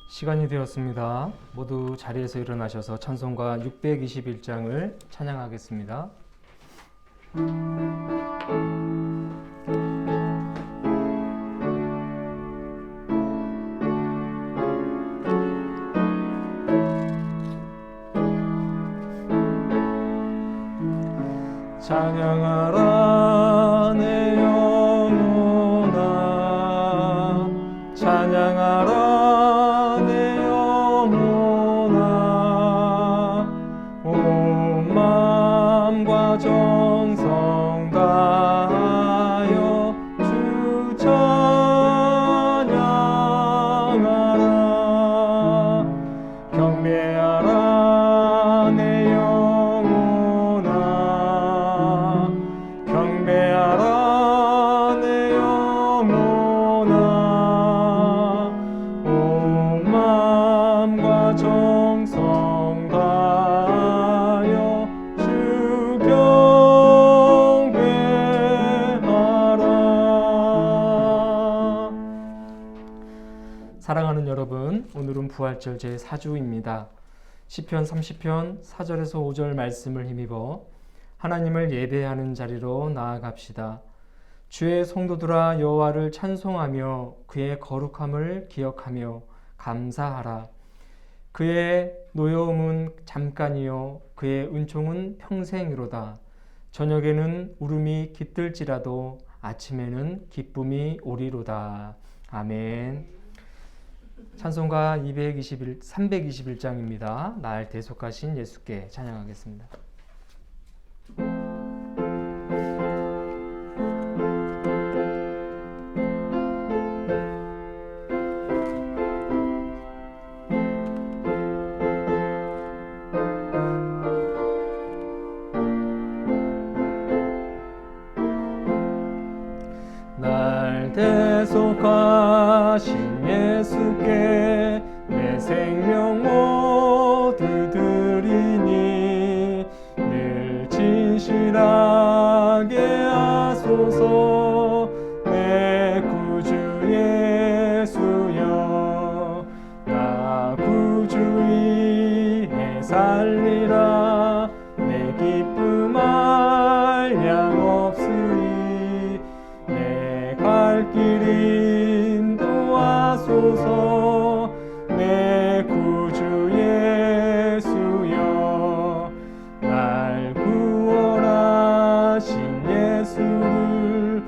시간이 되었습니다. 모두 자리에서 일어나셔서 찬송가 621장을 찬양하겠습니다. 찬양하라 내 영혼아, 찬양하라 내 영혼아, 온 마음과 정성 다하여 주 찬양하라. 경배하라 내 영혼아, 경배하라 내 영혼아, 온 마음과 정성 다하여 주 경배하라. 사랑하는 여러분, 오늘은 부활절 제4주입니다. 시편 30편 4절에서 5절 말씀을 힘입어 하나님을 예배하는 자리로 나아갑시다. 주의 성도들아, 여호와를 찬송하며 그의 거룩함을 기억하며 감사하라. 그의 노여움은 잠깐이요 그의 은총은 평생이로다. 저녁에는 울음이 깃들지라도 아침에는 기쁨이 오리로다. 아멘. 찬송가 321장입니다. 날 대속하신 예수께 찬양하겠습니다. 날 대속하신 예수께 내 생명 모두 드리니 늘 진실하게 하소서. 내 구주 예수여, 나 구주 위에 살리라. 내 기쁨 한량 없으리. 내 갈 길 인도하소서. 내 구주 예수여, 날 구원하신 예수를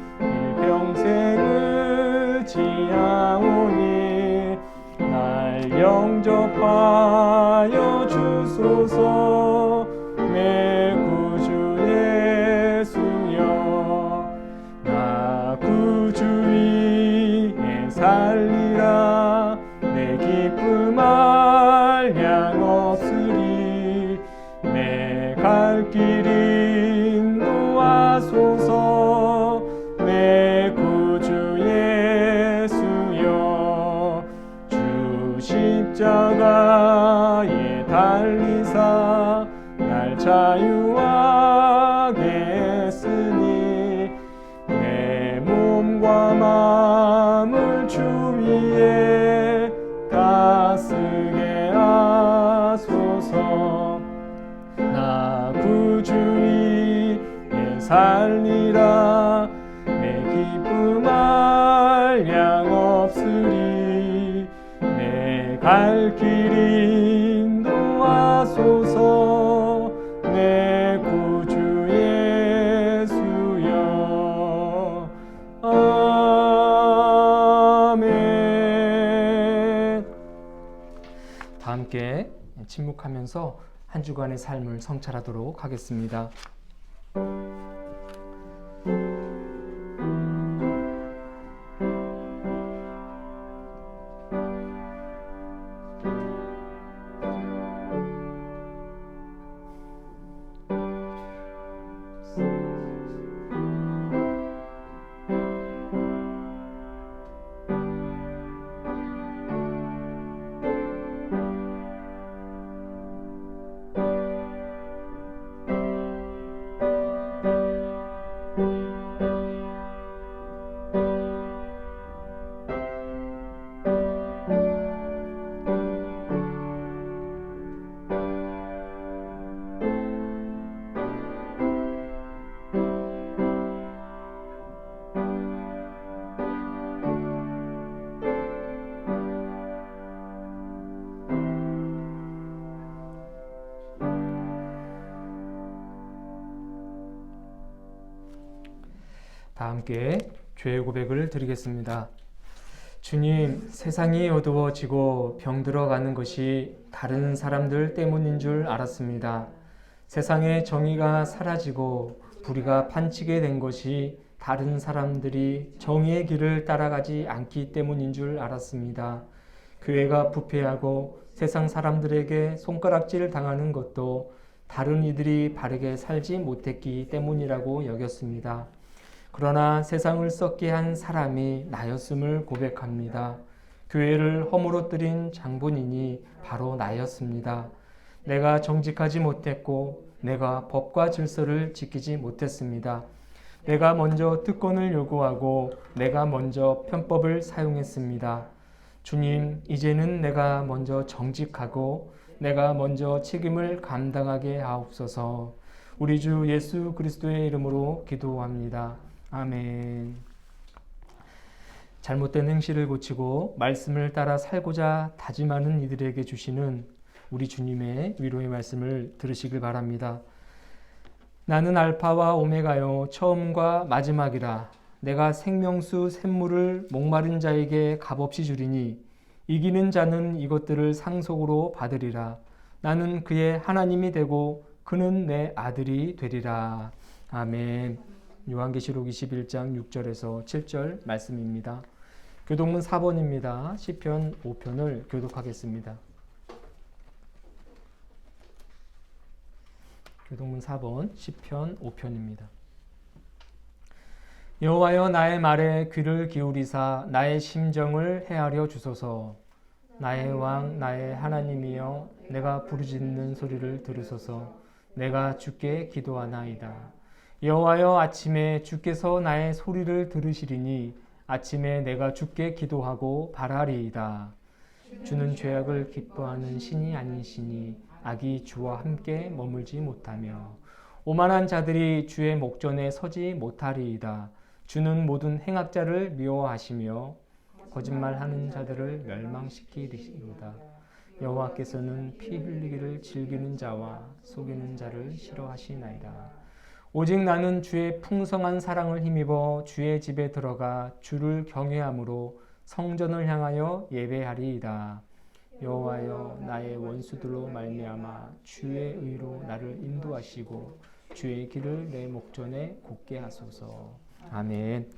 일평생을 지향오니 날 영접하여 주소서. 내 구주 예수여, 나 구주 위에 살리라. 내 기쁨 한량 없으리. 내 갈 길 인도하소서. 내 구주 예수여, 주 십자가에 달리사 날 자유 구하겠으니 내 몸과 마음을 주 위에 다스게 하소서. 나 구주 위에 살리라. 내 기쁨 한량 없으리. 내 갈 길 인도하소서. 내 구주 예수여. 아멘. 다 함께 침묵하면서 한 주간의 삶을 성찰하도록 하겠습니다. 다 함께 죄의 고백을 드리겠습니다. 주님, 세상이 어두워지고 병들어가는 것이 다른 사람들 때문인 줄 알았습니다. 세상의 정의가 사라지고 불의가 판치게 된 것이 다른 사람들이 정의의 길을 따라가지 않기 때문인 줄 알았습니다. 교회가 부패하고 세상 사람들에게 손가락질 당하는 것도 다른 이들이 바르게 살지 못했기 때문이라고 여겼습니다. 그러나 세상을 썩게 한 사람이 나였음을 고백합니다. 교회를 허물어뜨린 장본인이 바로 나였습니다. 내가 정직하지 못했고 내가 법과 질서를 지키지 못했습니다. 내가 먼저 특권을 요구하고 내가 먼저 편법을 사용했습니다. 주님, 이제는 내가 먼저 정직하고 내가 먼저 책임을 감당하게 하옵소서. 우리 주 예수 그리스도의 이름으로 기도합니다. 아멘. 잘못된 행실을 고치고 말씀을 따라 살고자 다짐하는 이들에게 주시는 우리 주님의 위로의 말씀을 들으시길 바랍니다. 나는 알파와 오메가요 처음과 마지막이라. 내가 생명수 샘물을 목마른 자에게 값없이 주리니 이기는 자는 이것들을 상속으로 받으리라. 나는 그의 하나님이 되고 그는 내 아들이 되리라. 아멘. 요한계시록 21장 6절에서 7절 말씀입니다. 교독문 4번입니다. 시편 5편을 교독하겠습니다. 교독문 4번 시편 5편입니다. 여호와여, 나의 말에 귀를 기울이사 나의 심정을 헤아려 주소서. 나의 왕 나의 하나님이여, 내가 부르짖는 소리를 들으소서. 내가 주께 기도하나이다. 여호와여, 아침에 주께서 나의 소리를 들으시리니 아침에 내가 주께 기도하고 바라리이다. 주는 죄악을 기뻐하는 신이 아니시니 악이 주와 함께 머물지 못하며 오만한 자들이 주의 목전에 서지 못하리이다. 주는 모든 행악자를 미워하시며 거짓말하는 자들을 멸망시키리이다. 여호와께서는 피 흘리기를 즐기는 자와 속이는 자를 싫어하시나이다. 오직 나는 주의 풍성한 사랑을 힘입어 주의 집에 들어가 주를 경외함으로 성전을 향하여 예배하리이다. 여호와여, 나의 원수들로 말미암아 주의 의로 나를 인도하시고 주의 길을 내 목전에 곧게 하소서. 아멘.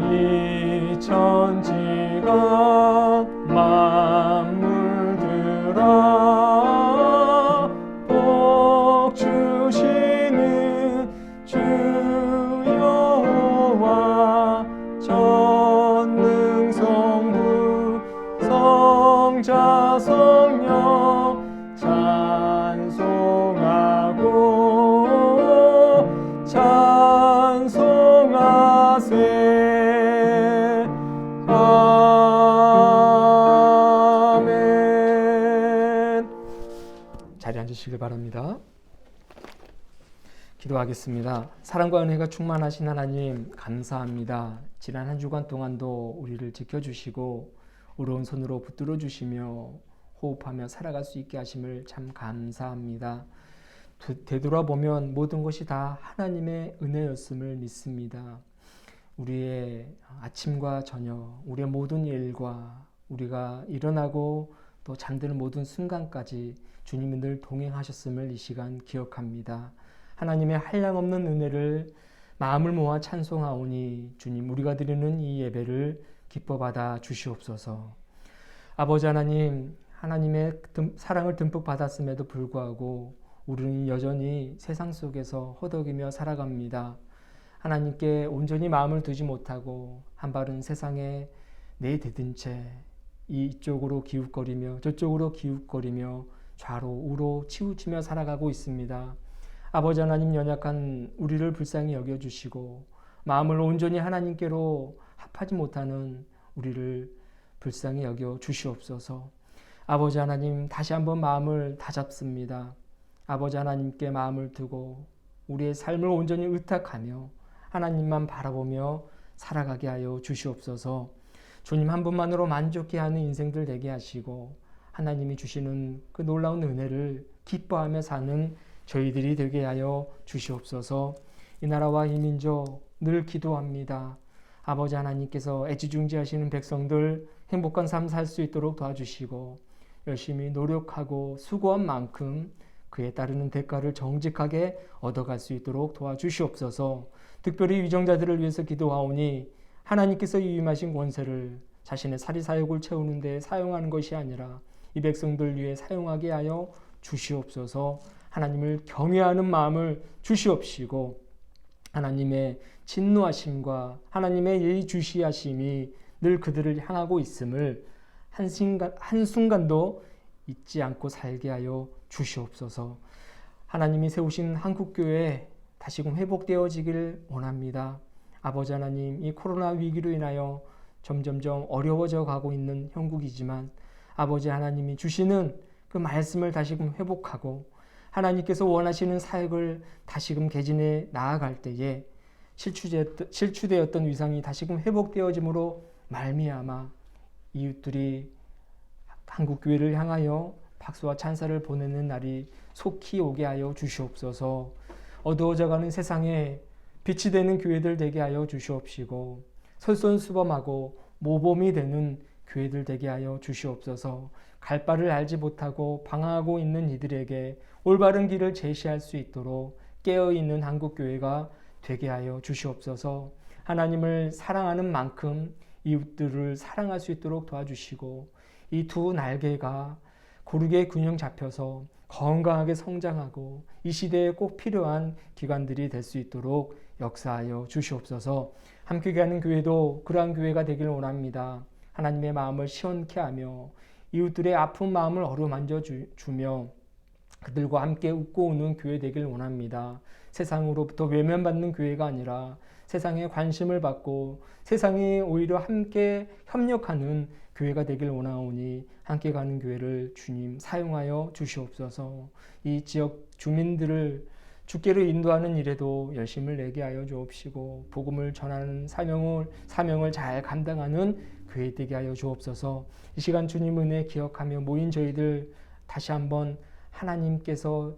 이 천지가 만물들아 복 주시는 주 여호와 전능하신 기도하겠습니다. 사랑과 은혜가 충만하신 하나님 감사합니다. 지난 한 주간 동안도 우리를 지켜주시고 의로운 손으로 붙들어 주시며 호흡하며 살아갈 수 있게 하심을 참 감사합니다. 되돌아보면 모든 것이 다 하나님의 은혜였음을 믿습니다. 우리의 아침과 저녁, 우리의 모든 일과 우리가 일어나고 또 잠드는 모든 순간까지 주님이 늘 동행하셨음을 이 시간 기억합니다. 하나님의 한량없는 은혜를 마음을 모아 찬송하오니 주님, 우리가 드리는 이 예배를 기뻐 받아 주시옵소서. 아버지 하나님, 하나님의 사랑을 듬뿍 받았음에도 불구하고 우리는 여전히 세상 속에서 허덕이며 살아갑니다. 하나님께 온전히 마음을 두지 못하고 한 발은 세상에 내디딘 채 이쪽으로 기웃거리며 저쪽으로 기웃거리며 좌로 우로 치우치며 살아가고 있습니다. 아버지 하나님, 연약한 우리를 불쌍히 여겨주시고 마음을 온전히 하나님께로 합하지 못하는 우리를 불쌍히 여겨 주시옵소서. 아버지 하나님, 다시 한번 마음을 다잡습니다. 아버지 하나님께 마음을 두고 우리의 삶을 온전히 의탁하며 하나님만 바라보며 살아가게 하여 주시옵소서. 주님 한 분만으로 만족해 하는 인생들 되게 하시고 하나님이 주시는 그 놀라운 은혜를 기뻐하며 사는 저희들이 되게 하여 주시옵소서. 이 나라와 이 민족 늘 기도합니다. 아버지 하나님께서 애지중지하시는 백성들 행복한 삶 살 수 있도록 도와주시고 열심히 노력하고 수고한 만큼 그에 따르는 대가를 정직하게 얻어갈 수 있도록 도와주시옵소서. 특별히 위정자들을 위해서 기도하오니 하나님께서 위임하신 권세를 자신의 사리사욕을 채우는 데 사용하는 것이 아니라 이 백성들 위해 사용하게 하여 주시옵소서. 하나님을 경외하는 마음을 주시옵시고 하나님의 진노하심과 하나님의 예의주시하심이 늘 그들을 향하고 있음을 한순간도 잊지 않고 살게 하여 주시옵소서. 하나님이 세우신 한국교회 다시금 회복되어지길 원합니다. 아버지 하나님, 이 코로나 위기로 인하여 점점점 어려워져 가고 있는 형국이지만 아버지 하나님이 주시는 그 말씀을 다시금 회복하고 하나님께서 원하시는 사역을 다시금 개진해 나아갈 때에 실추되었던 위상이 다시금 회복되어짐으로 말미암아 이웃들이 한국교회를 향하여 박수와 찬사를 보내는 날이 속히 오게 하여 주시옵소서. 어두워져가는 세상에 빛이 되는 교회들 되게 하여 주시옵시고 설선수범하고 모범이 되는 교회들 되게 하여 주시옵소서. 갈 바를 알지 못하고 방황하고 있는 이들에게 올바른 길을 제시할 수 있도록 깨어있는 한국교회가 되게 하여 주시옵소서. 하나님을 사랑하는 만큼 이웃들을 사랑할 수 있도록 도와주시고 이 두 날개가 고르게 균형 잡혀서 건강하게 성장하고 이 시대에 꼭 필요한 기관들이 될 수 있도록 역사하여 주시옵소서. 함께 가는 교회도 그러한 교회가 되길 원합니다. 하나님의 마음을 시원케 하며 이웃들의 아픈 마음을 어루만져 주며 그들과 함께 웃고 우는 교회 되길 원합니다. 세상으로부터 외면받는 교회가 아니라 세상에 관심을 받고 세상에 오히려 함께 협력하는 교회가 되길 원하오니 함께 가는 교회를 주님 사용하여 주시옵소서. 이 지역 주민들을 주께로 인도하는 일에도 열심을 내게 하여 주옵시고 복음을 전하는 사명을 잘 감당하는 교회 되게 하여 주옵소서. 이 시간 주님 은혜 기억하며 모인 저희들 다시 한번 하나님께서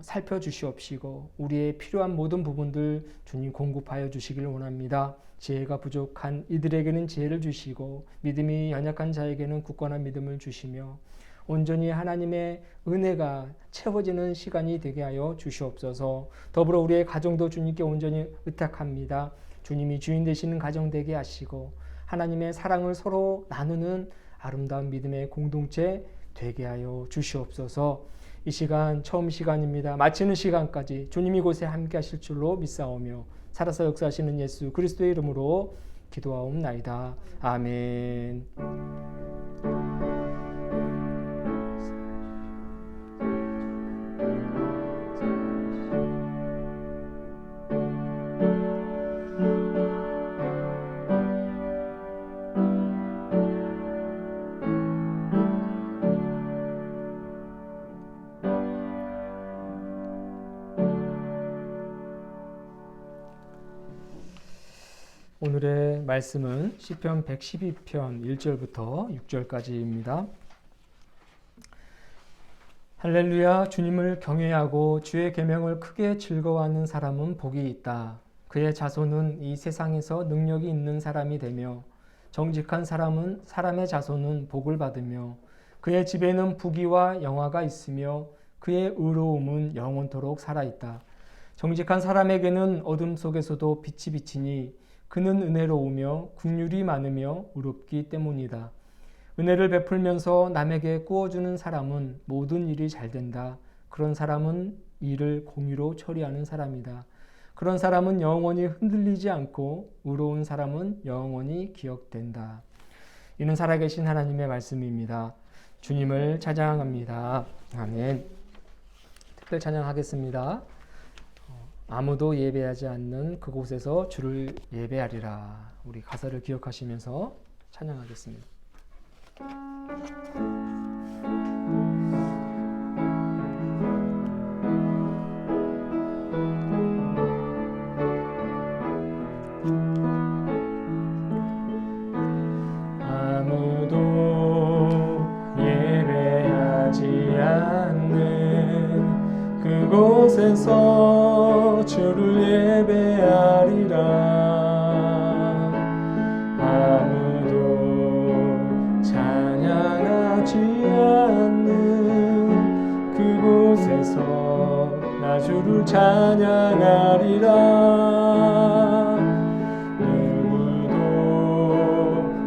살펴주시옵시고 우리의 필요한 모든 부분들 주님 공급하여 주시길 원합니다. 지혜가 부족한 이들에게는 지혜를 주시고 믿음이 연약한 자에게는 굳건한 믿음을 주시며 온전히 하나님의 은혜가 채워지는 시간이 되게 하여 주시옵소서. 더불어 우리의 가정도 주님께 온전히 의탁합니다. 주님이 주인 되시는 가정 되게 하시고 하나님의 사랑을 서로 나누는 아름다운 믿음의 공동체 되게 하여 주시옵소서. 이 시간 처음 시간입니다. 마치는 시간까지 주님이 이곳에 함께 하실 줄로 믿사오며 살아서 역사하시는 예수 그리스도의 이름으로 기도하옵나이다. 아멘. 말씀은 시편 112편 1절부터 6절까지입니다. 할렐루야. 주님을 경외하고 주의 계명을 크게 즐거워하는 사람은 복이 있다. 그의 자손은 이 세상에서 능력이 있는 사람이 되며 정직한 사람은 사람의 자손은 복을 받으며 그의 집에는 부귀와 영화가 있으며 그의 의로움은 영원토록 살아있다. 정직한 사람에게는 어둠 속에서도 빛이 비치니 그는 은혜로우며 긍휼이 많으며 의롭기 때문이다. 은혜를 베풀면서 남에게 꾸어주는 사람은 모든 일이 잘 된다. 그런 사람은 일을 공의로 처리하는 사람이다. 그런 사람은 영원히 흔들리지 않고 의로운 사람은 영원히 기억된다. 이는 살아계신 하나님의 말씀입니다. 주님을 찬양합니다. 아멘. 특별 찬양하겠습니다. 아무도 예배하지 않는 그곳에서 주를 예배하리라. 우리 가사를 기억하시면서 찬양하겠습니다. 아무도 예배하지 않는 그곳에서 주를 예배하리라. 아무도 찬양하지 않는 그곳에서 나 주를 찬양하리라. 누구도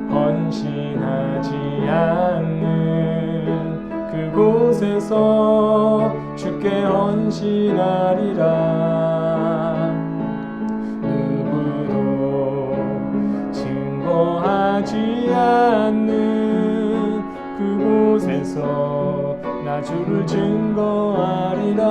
헌신하지 않는 그곳에서 주께 헌신하리라. 누구도 증거하지 않는 그곳에서 나 주를 증거하리라.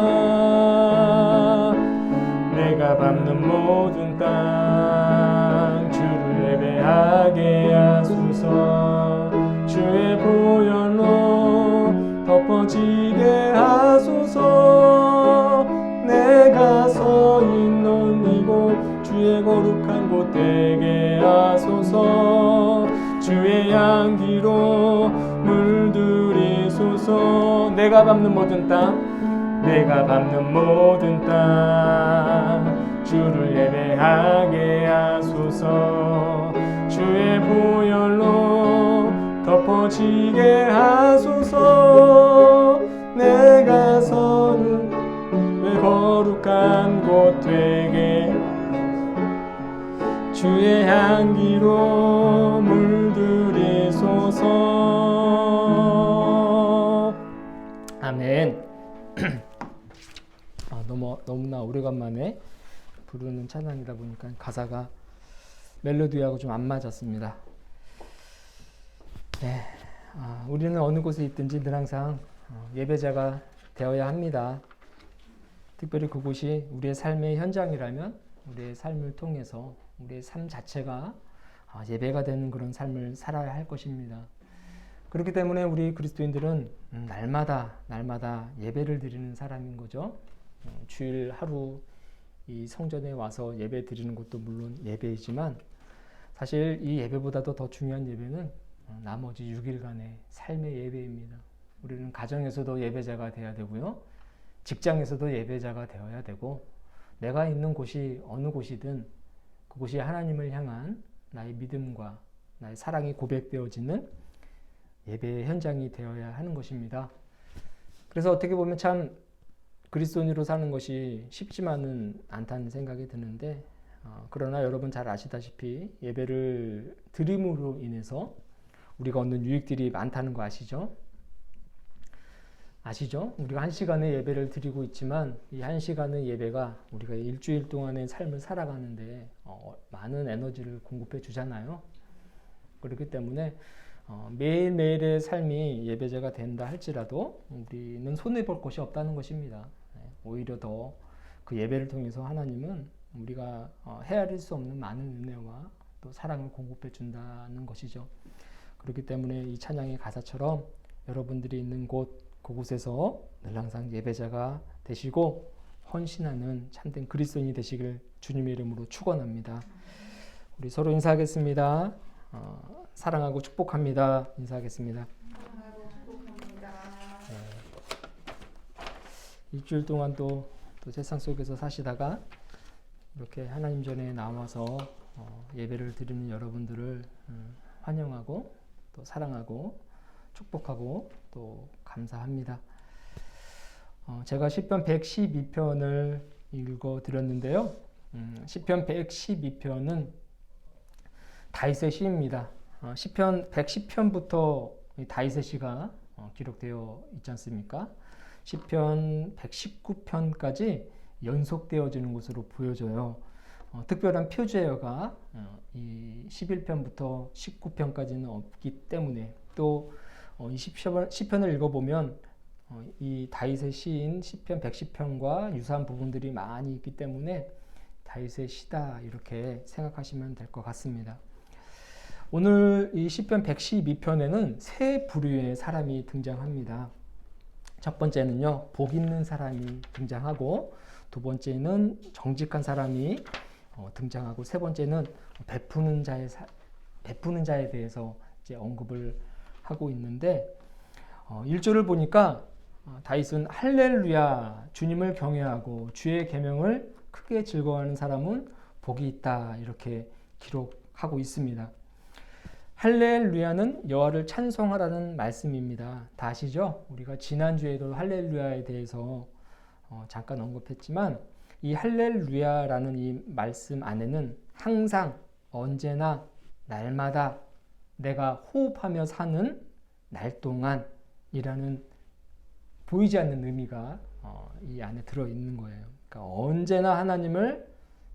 내가 밟는 모든 땅 주를 예배하게 하소서. 주의 보혈로 덮어지게 하소서. 내가 서 있는 이곳 주의 거룩한 곳 되게 하소서. 주의 향기로 물들이소서. 내가 밟는 모든 땅, 내가 밟는 모든 땅 주를 예배하게 하소서. 주의 보혈로 덮어지게 하소서. 내가 서는 거룩한 곳 되게 주의 향기로 물들이소서. 아멘. 너무나 오래간만에 부르는 찬양이다 보니까 가사가 멜로디하고 좀 안 맞았습니다. 네, 우리는 어느 곳에 있든지 늘 항상 예배자가 되어야 합니다. 특별히 그곳이 우리의 삶의 현장이라면 우리의 삶을 통해서 우리의 삶 자체가 예배가 되는 그런 삶을 살아야 할 것입니다. 그렇기 때문에 우리 그리스도인들은 날마다 예배를 드리는 사람인 거죠. 주일 하루 이 성전에 와서 예배 드리는 것도 물론 예배이지만 사실 이 예배보다도 더 중요한 예배는 나머지 6일간의 삶의 예배입니다. 우리는 가정에서도 예배자가 되어야 되고요. 직장에서도 예배자가 되어야 되고 내가 있는 곳이 어느 곳이든 그곳이 하나님을 향한 나의 믿음과 나의 사랑이 고백되어지는 예배의 현장이 되어야 하는 것입니다. 그래서 어떻게 보면 참 그리스도인으로 사는 것이 쉽지만은 않다는 생각이 드는데 그러나 여러분 잘 아시다시피 예배를 드림으로 인해서 우리가 얻는 유익들이 많다는 거 아시죠? 우리가 1시간의 예배를 드리고 있지만 이 1시간의 예배가 우리가 일주일 동안의 삶을 살아가는데 많은 에너지를 공급해 주잖아요. 그렇기 때문에 매일매일의 삶이 예배자가 된다 할지라도 우리는 손해볼 것이 없다는 것입니다. 오히려 더 그 예배를 통해서 하나님은 우리가 헤아릴 수 없는 많은 은혜와 또 사랑을 공급해 준다는 것이죠. 그렇기 때문에 이 찬양의 가사처럼 여러분들이 있는 그곳에서 늘 항상 예배자가 되시고 헌신하는 참된 그리스도인이 되시길 주님의 이름으로 축원합니다. 우리 서로 인사하겠습니다. 사랑하고 축복합니다. 인사하겠습니다. 사랑하고 축복합니다. 일주일 동안 또 세상 속에서 사시다가 이렇게 하나님 전에 나와서 예배를 드리는 여러분들을 환영하고 또 사랑하고 축복하고 또 감사합니다. 제가 시편 112편을 읽어 드렸는데요. 시편 112편은 다윗의 시입니다. 시편 110편부터 다윗의 시가 기록되어 있지 않습니까? 시편 119편까지 연속되어지는 것으로 보여져요. 특별한 표제어가 이 11편부터 19편까지는 없기 때문에 또 이 시편을 읽어보면 이 다윗의 시인 시편 110편과 유사한 부분들이 많이 있기 때문에 다윗의 시다 이렇게 생각하시면 될 것 같습니다. 오늘 이 시편 112편에는 세 부류의 사람이 등장합니다. 첫 번째는요, 복 있는 사람이 등장하고, 두 번째는 정직한 사람이 등장하고, 세 번째는 베푸는 자에 대해서 이제 언급을 하고 있는데, 1절을 보니까 다윗은 할렐루야, 주님을 경외하고 주의 계명을 크게 즐거워하는 사람은 복이 있다 이렇게 기록하고 있습니다. 할렐루야는 여호와를 찬송하라는 말씀입니다. 다 아시죠? 우리가 지난주에도 할렐루야에 대해서 잠깐 언급했지만 이 할렐루야라는 이 말씀 안에는 항상 언제나 날마다 내가 호흡하며 사는 날 동안이라는 보이지 않는 의미가 이 안에 들어있는 거예요. 그러니까 언제나 하나님을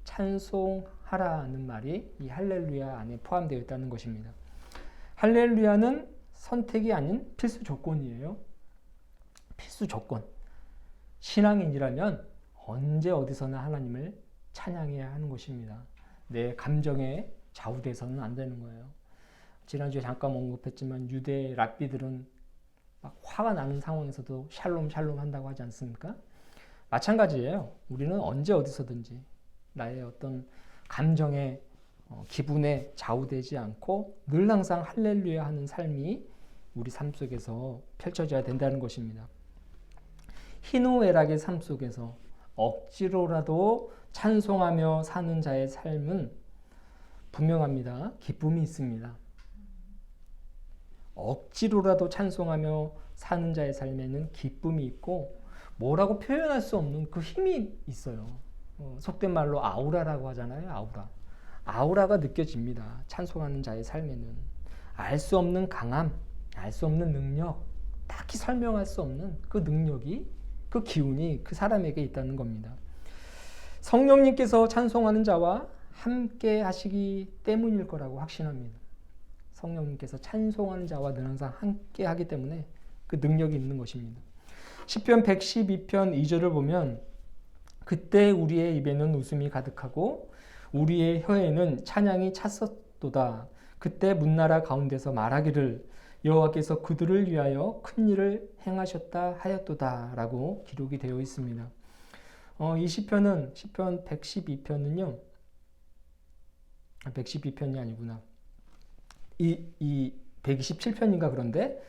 찬송하라는 말이 이 할렐루야 안에 포함되어 있다는 것입니다. 할렐루야는 선택이 아닌 필수 조건이에요. 필수 조건. 신앙인이라면 언제 어디서나 하나님을 찬양해야 하는 것입니다. 내 감정에 좌우돼서는 안 되는 거예요. 지난주에 잠깐 언급했지만 유대 랍비들은 막 화가 나는 상황에서도 샬롬 샬롬 한다고 하지 않습니까? 마찬가지예요. 우리는 언제 어디서든지 나의 어떤 감정에 기분에 좌우되지 않고 늘 항상 할렐루야 하는 삶이 우리 삶 속에서 펼쳐져야 된다는 것입니다. 희노애락의 삶 속에서 억지로라도 찬송하며 사는 자의 삶은 분명합니다. 기쁨이 있습니다. 억지로라도 찬송하며 사는 자의 삶에는 기쁨이 있고 뭐라고 표현할 수 없는 그 힘이 있어요. 속된 말로 아우라라고 하잖아요. 아우라가 느껴집니다. 찬송하는 자의 삶에는 알 수 없는 강함, 알 수 없는 능력, 딱히 설명할 수 없는 그 능력이, 그 기운이 그 사람에게 있다는 겁니다. 성령님께서 찬송하는 자와 함께 하시기 때문일 거라고 확신합니다. 성령님께서 찬송하는 자와 늘 항상 함께 하기 때문에 그 능력이 있는 것입니다. 시편 112편 2절을 보면 그때 우리의 입에는 웃음이 가득하고 우리의 혀에는 찬양이 찼었도다. 그때 문나라 가운데서 말하기를 여호와께서 그들을 위하여 큰 일을 행하셨다 하였도다 라고 기록이 되어 있습니다. 이 시편 112편은요 112편이 아니구나 이 127편인가 그런데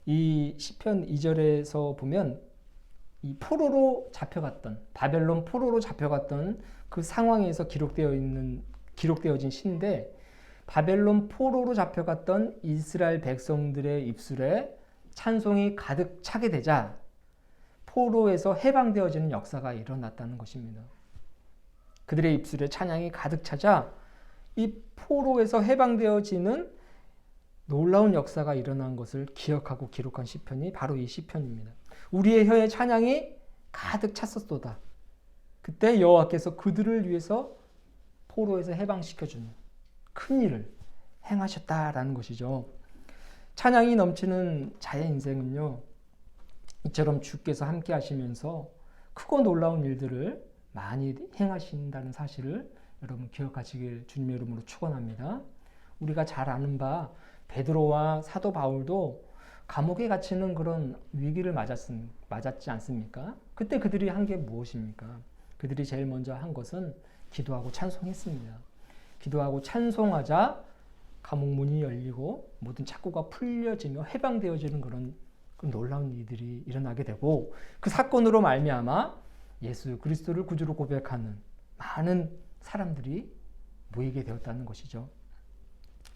이 시편 2절에서 보면 이 포로로 잡혀갔던 바벨론 포로로 잡혀갔던 그 상황에서 기록되어진 시인데 바벨론 포로로 잡혀갔던 이스라엘 백성들의 입술에 찬송이 가득 차게 되자 포로에서 해방되어지는 역사가 일어났다는 것입니다. 그들의 입술에 찬양이 가득 차자 이 포로에서 해방되어지는 놀라운 역사가 일어난 것을 기억하고 기록한 시편이 바로 이 시편입니다. 우리의 혀에 찬양이 가득 찼었도다. 그때 여호와께서 그들을 위해서 포로에서 해방시켜주는 큰 일을 행하셨다라는 것이죠. 찬양이 넘치는 자의 인생은요, 이처럼 주께서 함께 하시면서 크고 놀라운 일들을 많이 행하신다는 사실을 여러분 기억하시길 주님의 이름으로 축원합니다. 우리가 잘 아는 바 베드로와 사도 바울도 감옥에 갇히는 그런 위기를 맞았지 않습니까? 그때 그들이 한 게 무엇입니까? 그들이 제일 먼저 한 것은 기도하고 찬송했습니다. 기도하고 찬송하자 감옥 문이 열리고 모든 착고가 풀려지며 해방되어지는 그런 놀라운 일들이 일어나게 되고, 그 사건으로 말미암아 예수 그리스도를 구주로 고백하는 많은 사람들이 모이게 되었다는 것이죠.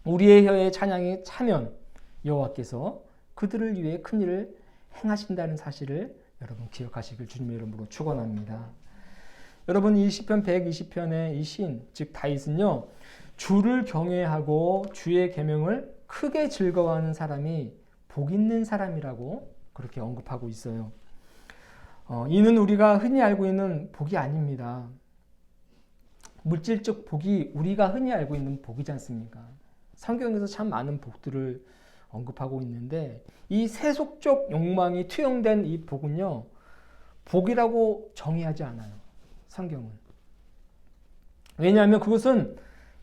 우리의 혀에 찬양이 차면 여호와께서 그들을 위해 큰 일을 행하신다는 사실을 여러분 기억하시길 주님의 이름으로 축원합니다. 여러분, 이 시편 120편의 이 시인 즉 다윗은요, 주를 경외하고 주의 계명을 크게 즐거워하는 사람이 복 있는 사람이라고 그렇게 언급하고 있어요. 이는 우리가 흔히 알고 있는 복이 아닙니다. 물질적 복이 우리가 흔히 알고 있는 복이지 않습니까? 성경에서 참 많은 복들을 언급하고 있는데, 이 세속적 욕망이 투영된 이 복은요, 복이라고 정의하지 않아요, 성경은. 왜냐하면 그것은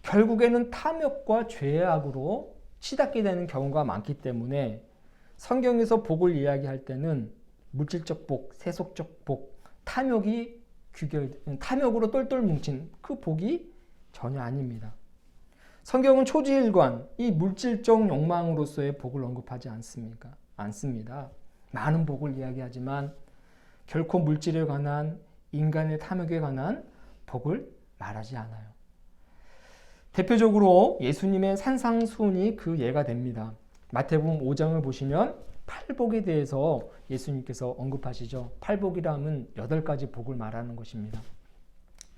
결국에는 탐욕과 죄악으로 치닫게 되는 경우가 많기 때문에 성경에서 복을 이야기할 때는 물질적 복, 세속적 복, 탐욕으로 똘똘 뭉친 그 복이 전혀 아닙니다. 성경은 초지일관, 이 물질적 욕망으로서의 복을 언급하지 않습니다. 많은 복을 이야기하지만 결코 물질에 관한, 인간의 탐욕에 관한 복을 말하지 않아요. 대표적으로 예수님의 산상수훈이 그 예가 됩니다. 마태복음 5장을 보시면 팔복에 대해서 예수님께서 언급하시죠. 팔복이라 하면 8가지 복을 말하는 것입니다.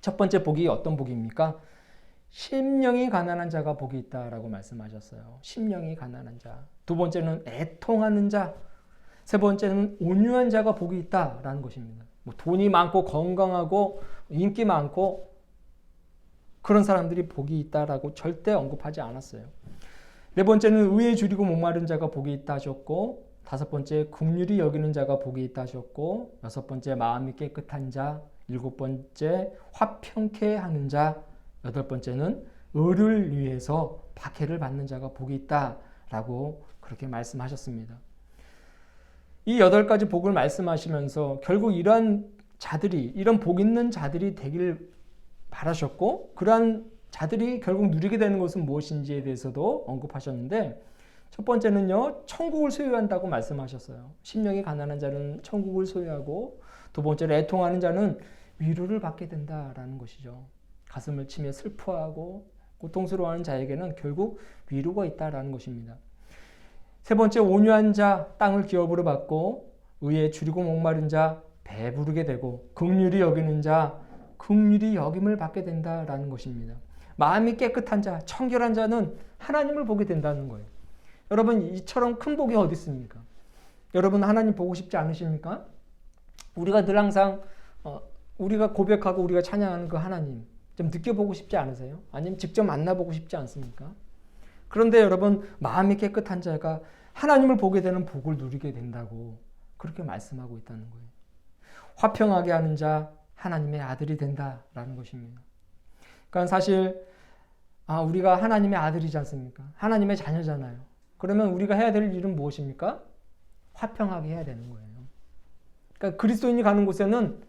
첫 번째 복이 어떤 복입니까? 심령이 가난한 자가 복이 있다라고 말씀하셨어요. 심령이 가난한 자. 두 번째는 애통하는 자. 세 번째는 온유한 자가 복이 있다라는 것입니다. 돈이 많고 건강하고 인기 많고 그런 사람들이 복이 있다라고 절대 언급하지 않았어요. 네 번째는 의에 줄이고 목마른 자가 복이 있다 하셨고, 다섯 번째 긍휼히 여기는 자가 복이 있다 하셨고, 여섯 번째 마음이 깨끗한 자, 일곱 번째 화평케 하는 자, 여덟 번째는 의를 위해서 박해를 받는 자가 복이 있다라고 그렇게 말씀하셨습니다. 이 8가지 복을 말씀하시면서 결국 이런 복 있는 자들이 되길 바라셨고, 그러한 자들이 결국 누리게 되는 것은 무엇인지에 대해서도 언급하셨는데, 첫 번째는요, 천국을 소유한다고 말씀하셨어요. 심령이 가난한 자는 천국을 소유하고, 두 번째로 애통하는 자는 위로를 받게 된다라는 것이죠. 가슴을 치며 슬퍼하고 고통스러워하는 자에게는 결국 위로가 있다라는 것입니다. 세 번째, 온유한 자, 땅을 기업으로 받고, 의에 줄이고 목마른 자, 배부르게 되고, 긍휼히 여기는 자, 긍휼히 여김을 받게 된다라는 것입니다. 마음이 깨끗한 자, 청결한 자는 하나님을 보게 된다는 거예요. 여러분, 이처럼 큰 복이 어디 있습니까? 여러분, 하나님 보고 싶지 않으십니까? 우리가 늘 항상 우리가 고백하고 우리가 찬양하는 그 하나님 좀 느껴보고 싶지 않으세요? 아니면 직접 만나보고 싶지 않습니까? 그런데 여러분, 마음이 깨끗한 자가 하나님을 보게 되는 복을 누리게 된다고 그렇게 말씀하고 있다는 거예요. 화평하게 하는 자, 하나님의 아들이 된다라는 것입니다. 그러니까 사실 우리가 하나님의 아들이지 않습니까? 하나님의 자녀잖아요. 그러면 우리가 해야 될 일은 무엇입니까? 화평하게 해야 되는 거예요. 그러니까 그리스도인이 가는 곳에는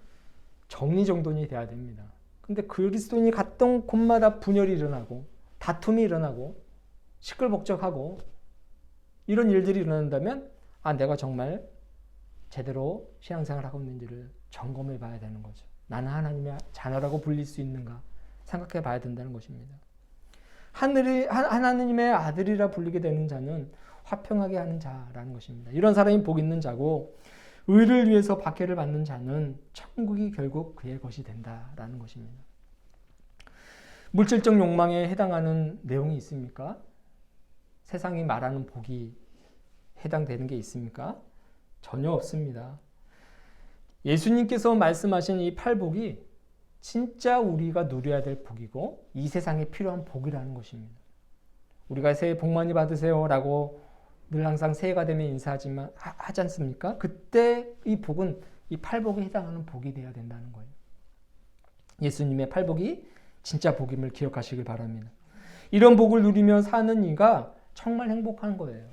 정리정돈이 돼야 됩니다. 근데 그리스도인이 갔던 곳마다 분열이 일어나고 다툼이 일어나고 시끌벅적하고 이런 일들이 일어난다면 내가 정말 제대로 신앙생활을 하고 있는지를 점검해 봐야 되는 거죠. 나는 하나님의 자녀라고 불릴 수 있는가 생각해 봐야 된다는 것입니다. 하나님의 아들이라 불리게 되는 자는 화평하게 하는 자라는 것입니다. 이런 사람이 복 있는 자고, 의를 위해서 박해를 받는 자는 천국이 결국 그의 것이 된다라는 것입니다. 물질적 욕망에 해당하는 내용이 있습니까? 세상이 말하는 복이 해당되는 게 있습니까? 전혀 없습니다. 예수님께서 말씀하신 이 8복이 진짜 우리가 누려야 될 복이고 이 세상에 필요한 복이라는 것입니다. 우리가 새해 복 많이 받으세요 라고 늘 항상 새해가 되면 하지 않습니까? 그때 이 복은 이 8복에 해당하는 복이 되어야 된다는 거예요. 예수님의 8복이 진짜 복임을 기억하시길 바랍니다. 이런 복을 누리며 사는 이가 정말 행복한 거예요.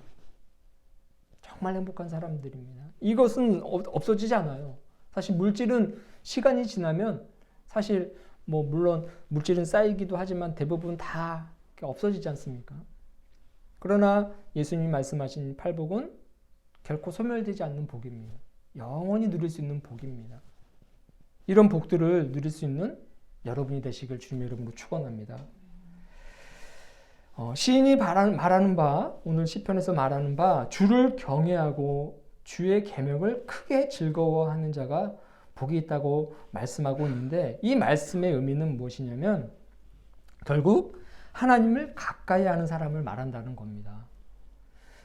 정말 행복한 사람들입니다. 이것은 없어지지 않아요. 사실 물질은 시간이 지나면 사실 뭐 물론 물질은 쌓이기도 하지만 대부분 다 없어지지 않습니까? 그러나 예수님이 말씀하신 팔복은 결코 소멸되지 않는 복입니다. 영원히 누릴 수 있는 복입니다. 이런 복들을 누릴 수 있는 여러분이 되시길 주님의 이름으로 축원합니다. 시인이 말하는 바, 오늘 시편에서 말하는 바, 주를 경외하고 주의 계명을 크게 즐거워하는 자가 복이 있다고 말씀하고 있는데, 이 말씀의 의미는 무엇이냐면 결국 하나님을 가까이 하는 사람을 말한다는 겁니다.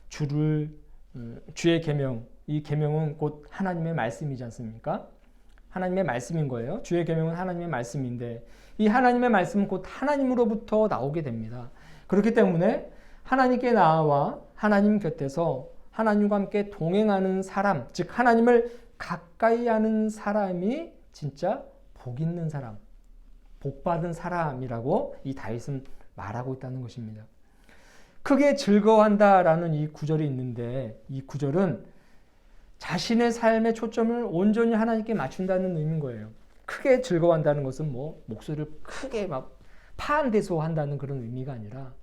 주의 계명, 이 계명은 곧 하나님의 말씀이지 않습니까? 하나님의 말씀인 거예요. 주의 계명은 하나님의 말씀인데, 이 하나님의 말씀은 곧 하나님으로부터 나오게 됩니다. 그렇기 때문에 하나님께 나아와 하나님 곁에서 하나님과 함께 동행하는 사람, 즉 하나님을 가까이 하는 사람이 진짜 복 있는 사람, 복 받은 사람이라고 이 다윗은 말하고 있다는 것입니다. 크게 즐거워한다라는 이 구절이 있는데, 이 구절은 자신의 삶의 초점을 온전히 하나님께 맞춘다는 의미인 거예요. 크게 즐거워한다는 것은 뭐 목소리를 크게 막 파한대소한다는 그런 의미가 아니라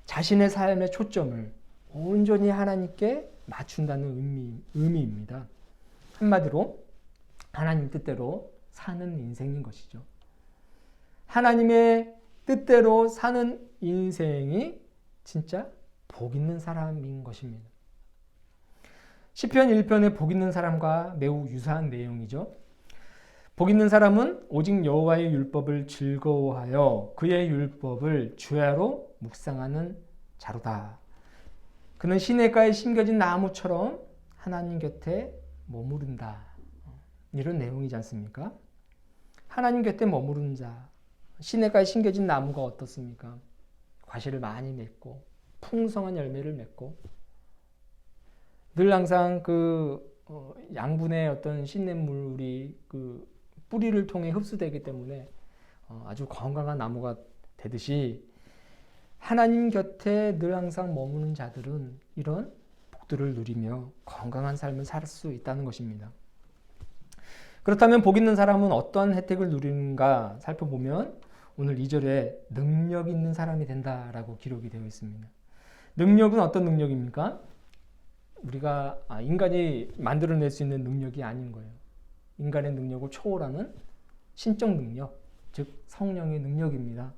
자신의 삶의 초점을 온전히 하나님께 맞춘다는 의미입니다. 한마디로 하나님 뜻대로 사는 인생인 것이죠. 하나님의 뜻대로 사는 인생이 진짜 복 있는 사람인 것입니다. 시편 1편의 복 있는 사람과 매우 유사한 내용이죠. 복 있는 사람은 오직 여호와의 율법을 즐거워하여 그의 율법을 주야로 묵상하는 자로다. 그는 시냇가에 심겨진 나무처럼 하나님 곁에 머무른다. 이런 내용이지 않습니까? 하나님 곁에 머무른 자. 시냇가에 심겨진 나무가 어떻습니까? 과실을 많이 맺고 풍성한 열매를 맺고 늘 항상 양분의 어떤 신냇물이 뿌리를 통해 흡수되기 때문에 아주 건강한 나무가 되듯이 하나님 곁에 늘 항상 머무는 자들은 이런 복들을 누리며 건강한 삶을 살 수 있다는 것입니다. 그렇다면 복 있는 사람은 어떠한 혜택을 누리는가 살펴보면 오늘 2절에 능력 있는 사람이 된다라고 기록이 되어 있습니다. 능력은 어떤 능력입니까? 우리가 인간이 만들어낼 수 있는 능력이 아닌 거예요. 인간의 능력을 초월하는 신적 능력, 즉 성령의 능력입니다.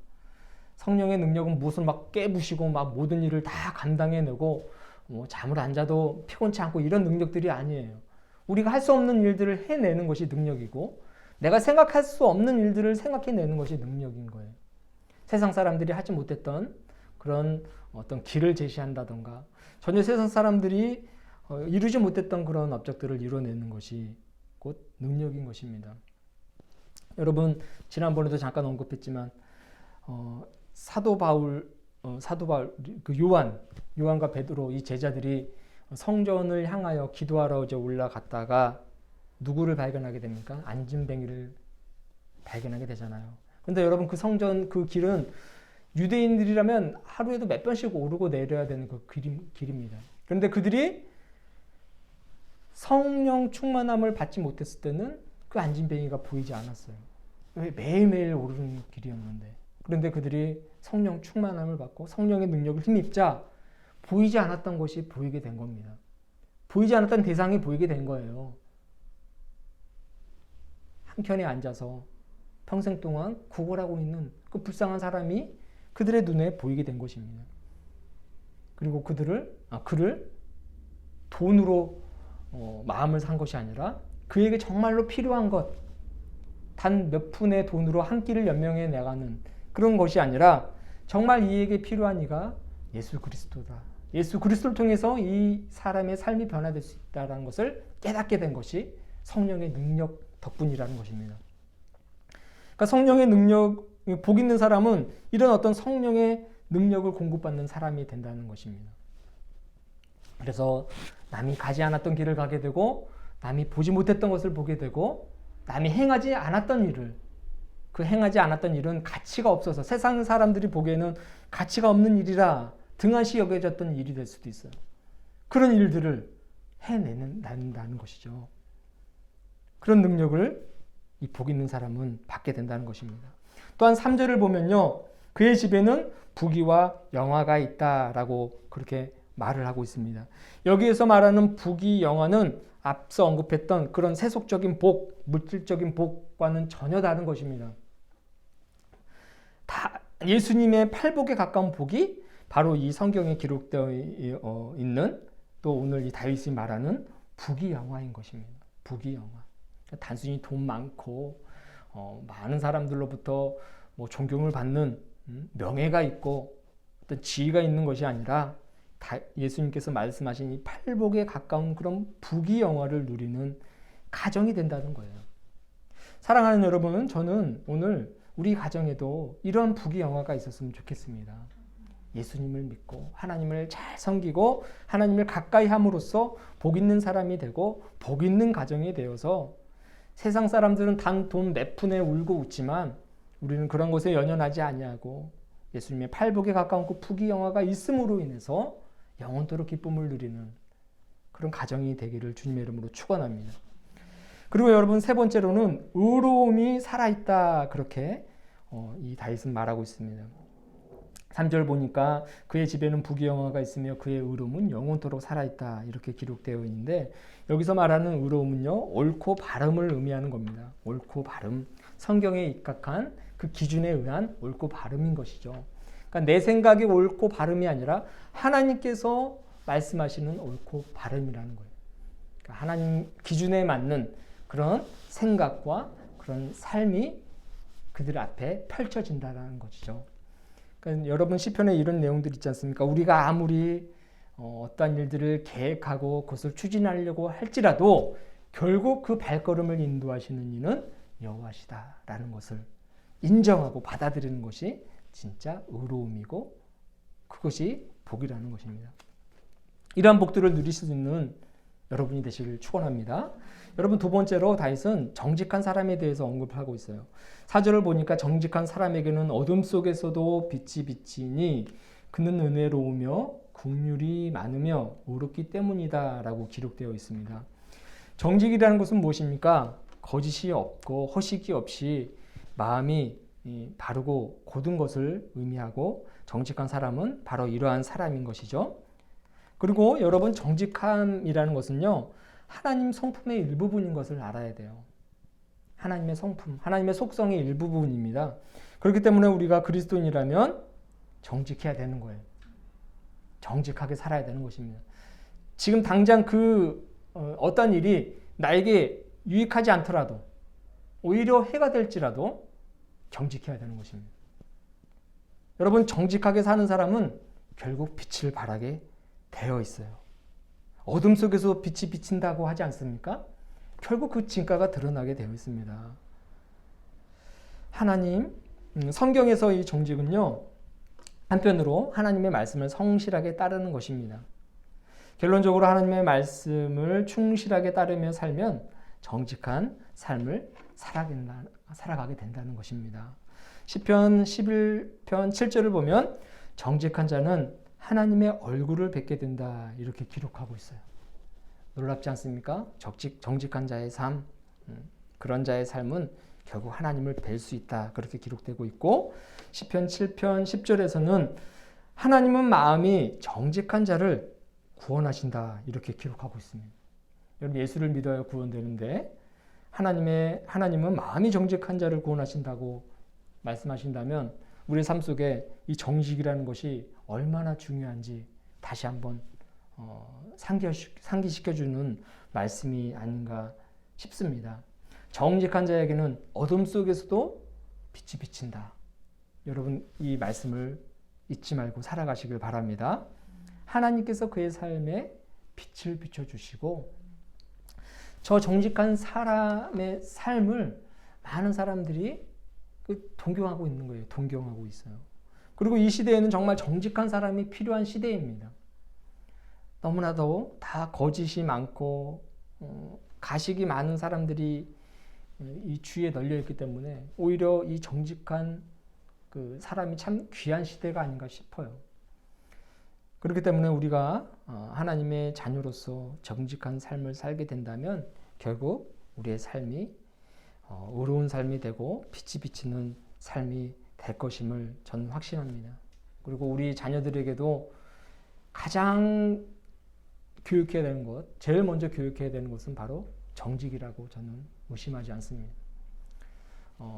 성령의 능력은 무슨 막 깨부시고 막 모든 일을 다 감당해내고 잠을 안 자도 피곤치 않고 이런 능력들이 아니에요. 우리가 할 수 없는 일들을 해내는 것이 능력이고 내가 생각할 수 없는 일들을 생각해내는 것이 능력인 거예요. 세상 사람들이 하지 못했던 그런 어떤 길을 제시한다던가 전혀 세상 사람들이 이루지 못했던 그런 업적들을 이뤄내는 것이 곧 능력인 것입니다. 여러분 지난번에도 잠깐 언급했지만 사도 바울 요한과 베드로 이 제자들이 성전을 향하여 기도하러 올라갔다가 누구를 발견하게 됩니까? 안진뱅이를 발견하게 되잖아요. 그런데 여러분 그 성전 그 길은 유대인들이라면 하루에도 몇 번씩 오르고 내려야 되는 그 길입니다. 그런데 그들이 성령 충만함을 받지 못했을 때는 그 안진뱅이가 보이지 않았어요. 왜? 매일매일 오르는 길이었는데. 그런데 그들이 성령 충만함을 받고 성령의 능력을 힘입자 보이지 않았던 것이 보이게 된 겁니다. 보이지 않았던 대상이 보이게 된 거예요. 한켠에 앉아서 평생 동안 구걸하고 있는 그 불쌍한 사람이 그들의 눈에 보이게 된 것입니다. 그리고 그를 돈으로 마음을 산 것이 아니라 그에게 정말로 필요한 것, 단 몇 푼의 돈으로 한 끼를 연명해 나가는 그런 것이 아니라 정말 이에게 필요한 이가 예수 그리스도다. 예수 그리스도를 통해서 이 사람의 삶이 변화될 수 있다는 것을 깨닫게 된 것이 성령의 능력 덕분이라는 것입니다. 그러니까 성령의 능력, 복 있는 사람은 이런 어떤 성령의 능력을 공급받는 사람이 된다는 것입니다. 그래서 남이 가지 않았던 길을 가게 되고 남이 보지 못했던 것을 보게 되고 남이 행하지 않았던 일을 그 행하지 않았던 일은 가치가 없어서 세상 사람들이 보기에는 가치가 없는 일이라 등한시 여겨졌던 일이 될 수도 있어요. 그런 일들을 해낸다는 것이죠. 그런 능력을 이 복 있는 사람은 받게 된다는 것입니다. 또한 3절을 보면요. 그의 집에는 부귀와 영화가 있다라고 그렇게 말을 하고 있습니다. 여기에서 말하는 부귀 영화는 앞서 언급했던 그런 세속적인 복, 물질적인 복과는 전혀 다른 것입니다. 다 예수님의 팔복에 가까운 복이 바로 이 성경에 기록되어 있는 또 오늘 이 다윗이 말하는 부귀 영화인 것입니다. 부귀 영화. 단순히 돈 많고 많은 사람들로부터 뭐 존경을 받는 명예가 있고 어떤 지위가 있는 것이 아니라 예수님께서 말씀하신 이 팔복에 가까운 그런 부귀 영화를 누리는 가정이 된다는 거예요. 사랑하는 여러분, 저는 오늘 우리 가정에도 이런 부귀 영화가 있었으면 좋겠습니다. 예수님을 믿고 하나님을 잘 섬기고 하나님을 가까이 함으로써 복 있는 사람이 되고 복 있는 가정이 되어서 세상 사람들은 단 돈 몇 푼에 울고 웃지만 우리는 그런 것에 연연하지 아니하고 예수님의 팔복에 가까운 그 부귀 영화가 있음으로 인해서 영원토록 기쁨을 누리는 그런 가정이 되기를 주님의 이름으로 축원합니다. 그리고 여러분 세 번째로는 의로움이 살아있다 그렇게 이 다윗은 말하고 있습니다. 3절 보니까 그의 집에는 부귀 영화가 있으며 그의 의로움은 영원토록 살아있다 이렇게 기록되어 있는데 여기서 말하는 의로움은요 옳고 바름을 의미하는 겁니다. 옳고 바름, 성경에 입각한 그 기준에 의한 옳고 바름인 것이죠. 그러니까 내 생각이 옳고 바름이 아니라 하나님께서 말씀하시는 옳고 바름이라는 거예요. 그러니까 하나님 기준에 맞는 그런 생각과 그런 삶이 그들 앞에 펼쳐진다는 것이죠. 그러니까 여러분 시편에 이런 내용들 있지 않습니까? 우리가 아무리 어떠한 일들을 계획하고 그것을 추진하려고 할지라도 결국 그 발걸음을 인도하시는 이는 여호와시다라는 것을 인정하고 받아들이는 것이 진짜 의로움이고 그것이 복이라는 것입니다. 이러한 복들을 누릴 수 있는 여러분이 되시길 축원합니다. 여러분 두 번째로 다윗은 정직한 사람에 대해서 언급하고 있어요. 4절을 보니까 정직한 사람에게는 어둠 속에서도 빛이 비치니 그는 은혜로우며 긍휼이 많으며 의롭기 때문이다 라고 기록되어 있습니다. 정직이라는 것은 무엇입니까? 거짓이 없고 허식이 없이 마음이 바르고 곧은 것을 의미하고 정직한 사람은 바로 이러한 사람인 것이죠. 그리고 여러분 정직함이라는 것은요. 하나님 성품의 일부분인 것을 알아야 돼요. 하나님의 성품, 하나님의 속성의 일부분입니다. 그렇기 때문에 우리가 그리스도인이라면 정직해야 되는 거예요. 정직하게 살아야 되는 것입니다. 지금 당장 어떤 일이 나에게 유익하지 않더라도 오히려 해가 될지라도 정직해야 되는 것입니다. 여러분 정직하게 사는 사람은 결국 빛을 발하게 되어 있어요. 어둠 속에서 빛이 비친다고 하지 않습니까? 결국 그 진가가 드러나게 되어 있습니다. 하나님, 성경에서 이 정직은요, 한편으로 하나님의 말씀을 성실하게 따르는 것입니다. 결론적으로 하나님의 말씀을 충실하게 따르며 살면 정직한 삶을 살아가게 된다는 것입니다. 시편 11편 7절을 보면 정직한 자는 하나님의 얼굴을 뵙게 된다 이렇게 기록하고 있어요. 놀랍지 않습니까? 정직한 자의 삶, 그런 자의 삶은 결국 하나님을 뵐 수 있다 그렇게 기록되고 있고 시편 7편 10절에서는 하나님은 마음이 정직한 자를 구원하신다 이렇게 기록하고 있습니다. 여러분 예수를 믿어야 구원되는데 하나님은 마음이 정직한 자를 구원하신다고 말씀하신다면 우리의 삶 속에 이 정직이라는 것이 얼마나 중요한지 다시 한번 상기시켜주는 말씀이 아닌가 싶습니다. 정직한 자에게는 어둠 속에서도 빛이 비친다. 여러분 이 말씀을 잊지 말고 살아가시길 바랍니다. 하나님께서 그의 삶에 빛을 비춰주시고 저 정직한 사람의 삶을 많은 사람들이 동경하고 있는 거예요. 동경하고 있어요. 그리고 이 시대에는 정말 정직한 사람이 필요한 시대입니다. 너무나도 다 거짓이 많고 가식이 많은 사람들이 이 주위에 널려 있기 때문에 오히려 이 정직한 그 사람이 참 귀한 시대가 아닌가 싶어요. 그렇기 때문에 우리가 하나님의 자녀로서 정직한 삶을 살게 된다면 결국 우리의 삶이 의로운 삶이 되고 빛이 비치는 삶이 될 것임을 저는 확신합니다. 그리고 우리 자녀들에게도 가장 교육해야 되는 것, 제일 먼저 교육해야 되는 것은 바로 정직이라고 저는 의심하지 않습니다.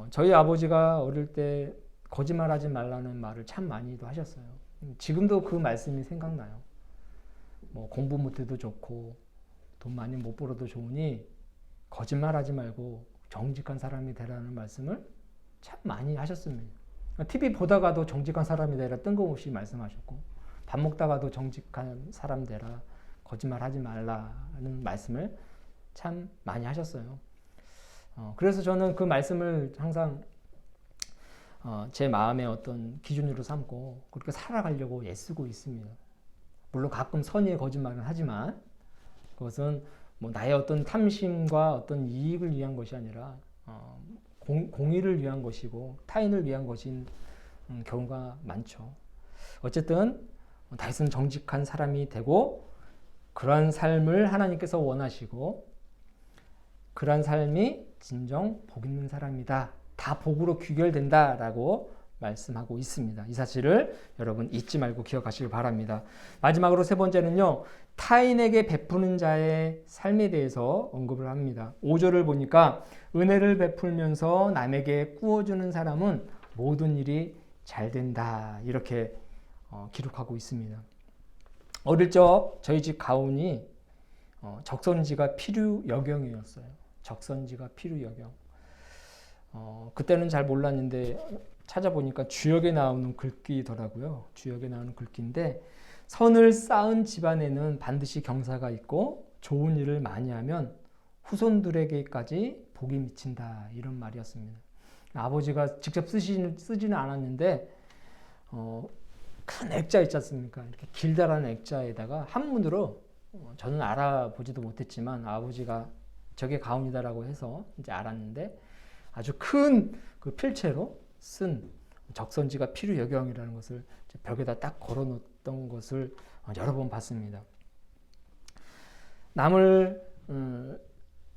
저희 아버지가 어릴 때 거짓말하지 말라는 말을 참 많이도 하셨어요. 지금도 그 말씀이 생각나요. 뭐 공부 못해도 좋고 돈 많이 못 벌어도 좋으니 거짓말하지 말고 정직한 사람이 되라는 말씀을 참 많이 하셨습니다. TV 보다가도 정직한 사람이 되라 뜬금없이 말씀하셨고, 밥 먹다가도 정직한 사람 되라, 거짓말하지 말라는 말씀을 참 많이 하셨어요. 그래서 저는 그 말씀을 항상 제 마음의 어떤 기준으로 삼고 그렇게 살아가려고 애쓰고 있습니다. 물론 가끔 선의의 거짓말은 하지만 그것은 뭐 나의 어떤 탐심과 어떤 이익을 위한 것이 아니라 공의를 위한 것이고 타인을 위한 것인 경우가 많죠. 어쨌든 다윗은 정직한 사람이 되고 그러한 삶을 하나님께서 원하시고 그러한 삶이 진정 복 있는 사람이다. 다 복으로 귀결된다라고 말씀하고 있습니다. 이 사실을 여러분 잊지 말고 기억하시길 바랍니다. 마지막으로 세 번째는요. 타인에게 베푸는 자의 삶에 대해서 언급을 합니다. 5절을 보니까 은혜를 베풀면서 남에게 꾸어주는 사람은 모든 일이 잘 된다. 이렇게 기록하고 있습니다. 어릴 적 저희 집 가훈이 적선지가 필요여경이었어요. 적선지가 필요여경. 그때는 잘 몰랐는데 찾아보니까 주역에 나오는 글귀더라고요. 주역에 나오는 글귀인데 선을 쌓은 집안에는 반드시 경사가 있고 좋은 일을 많이 하면 후손들에게까지 복이 미친다. 이런 말이었습니다. 아버지가 직접 쓰지는 않았는데 큰 액자 있지 않습니까? 이렇게 길다란 액자에다가 한문으로 저는 알아보지도 못했지만 아버지가 저게 가훈이다라고 해서 이제 알았는데 아주 큰 그 필체로 쓴 적선지가 필요여경이라는 것을 벽에다 딱 걸어놓던 것을 여러 번 봤습니다. 남을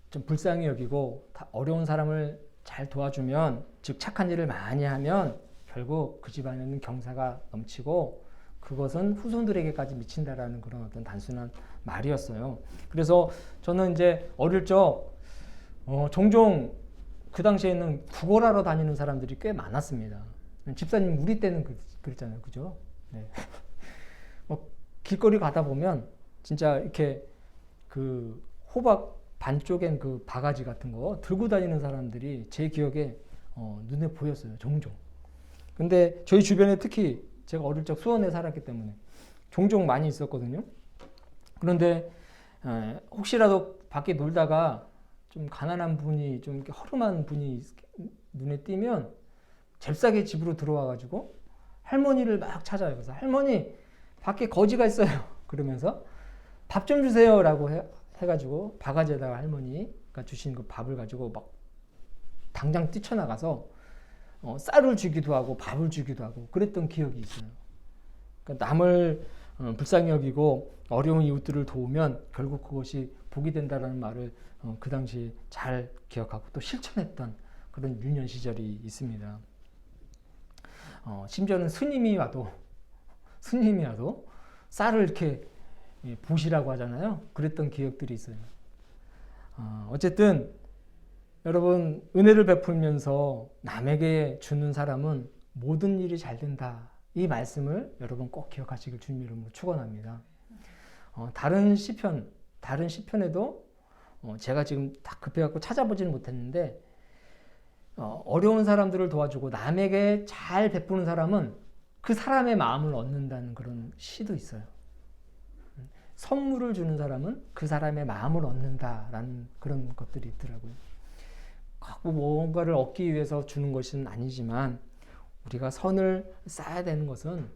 좀 불쌍히 여기고 어려운 사람을 잘 도와주면, 즉 착한 일을 많이 하면 결국 그 집안에는 경사가 넘치고 그것은 후손들에게까지 미친다라는 그런 어떤 단순한 말이었어요. 그래서 저는 이제 어릴 적 종종 그 당시에는 구걸하러 다니는 사람들이 꽤 많았습니다. 집사님 우리 때는 그랬잖아요, 그죠? 네. 길거리 가다 보면 진짜 이렇게 그 호박 반쪽엔 그 바가지 같은 거 들고 다니는 사람들이 제 기억에 눈에 보였어요, 종종. 근데 저희 주변에 특히 제가 어릴 적 수원에 살았기 때문에 종종 많이 있었거든요. 그런데 혹시라도 밖에 놀다가 좀 가난한 분이, 좀 이렇게 허름한 분이 눈에 띄면 잽싸게 집으로 들어와가지고 할머니를 막 찾아요. 그래서 할머니 밖에 거지가 있어요. 그러면서 밥 좀 주세요라고 해가지고 바가지에다가 할머니가 주신 그 밥을 가지고 막 당장 뛰쳐나가서 쌀을 주기도 하고 밥을 주기도 하고 그랬던 기억이 있어요. 그러니까 남을 불쌍히 여기고 어려운 이웃들을 도우면 결국 그것이 복이 된다는 말을 그 당시 잘 기억하고 또 실천했던 그런 유년 시절이 있습니다. 심지어는 스님이 와도 쌀을 이렇게 보시라고 하잖아요. 그랬던 기억들이 있어요. 어쨌든 여러분, 은혜를 베풀면서 남에게 주는 사람은 모든 일이 잘 된다. 이 말씀을 여러분 꼭 기억하시길 주님 이름으로 축원합니다. 다른 시편에도 제가 지금 다 급해갖고 찾아보지는 못했는데 어려운 사람들을 도와주고 남에게 잘 베푸는 사람은 그 사람의 마음을 얻는다는 그런 시도 있어요. 선물을 주는 사람은 그 사람의 마음을 얻는다라는 그런 것들이 있더라고요. 꼭 뭔가를 얻기 위해서 주는 것은 아니지만 우리가 선을 쌓아야 되는 것은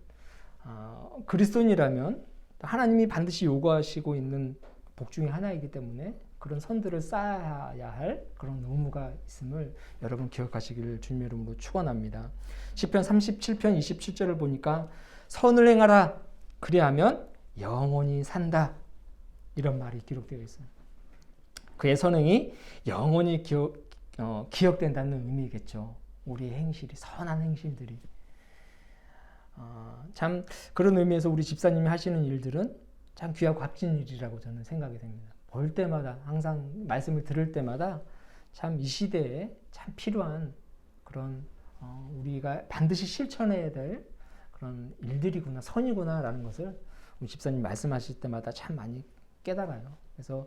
그리스도인이라면 하나님이 반드시 요구하시고 있는 복 중에 하나이기 때문에 그런 선들을 쌓아야 할 그런 의무가 있음을 여러분 기억하시기를 주님의 이름으로 축원합니다. 시편 37편 27절을 보니까 선을 행하라 그리하면 영원히 산다, 이런 말이 기록되어 있어요. 그의 선행이 영원히 기억된다는 의미겠죠. 우리의 행실이, 선한 행실들이. 참 그런 의미에서 우리 집사님이 하시는 일들은 참 귀하고 값진 일이라고 저는 생각이 됩니다. 볼 때마다, 항상 말씀을 들을 때마다 참 이 시대에 참 필요한 그런 우리가 반드시 실천해야 될 그런 일들이구나, 선이구나 라는 것을 우리 집사님 말씀하실 때마다 참 많이 깨달아요. 그래서